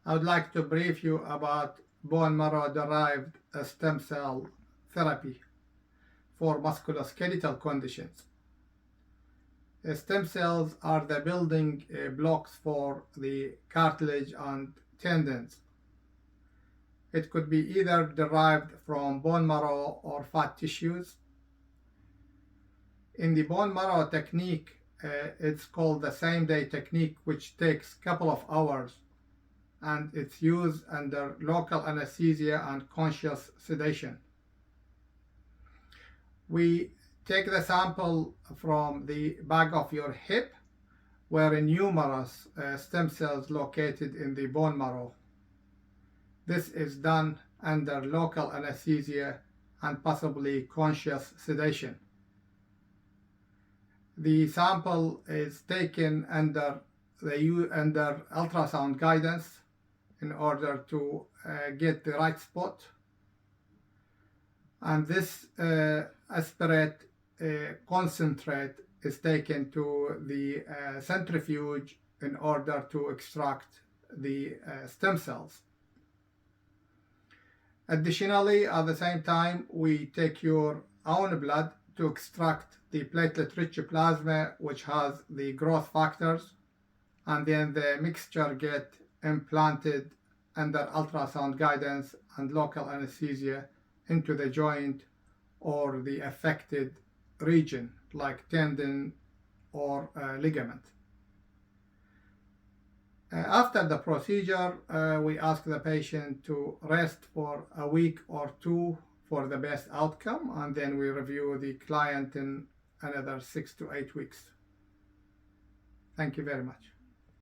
I would like to brief you about bone marrow derived stem cell therapy for musculoskeletal conditions. Stem cells are the building blocks for the cartilage and tendons. It could be either derived from bone marrow or fat tissues. In the bone marrow technique, it's called the same-day technique, which takes a couple of hours, and it's used under local anesthesia and conscious sedation. We take the sample from the back of your hip, where numerous stem cells located in the bone marrow. This is done under local anesthesia and possibly conscious sedation. The sample is taken under ultrasound guidance in order to get the right spot. And this aspirate concentrate is taken to the centrifuge in order to extract the stem cells. Additionally, at the same time, we take your own blood to extract the platelet-rich plasma, which has the growth factors, and then the mixture get implanted under ultrasound guidance and local anesthesia into the joint or the affected region, like tendon or ligament. After the procedure, we ask the patient to rest for a week or two for the best outcome, and then we review the client in another 6 to 8 weeks. Thank you very much.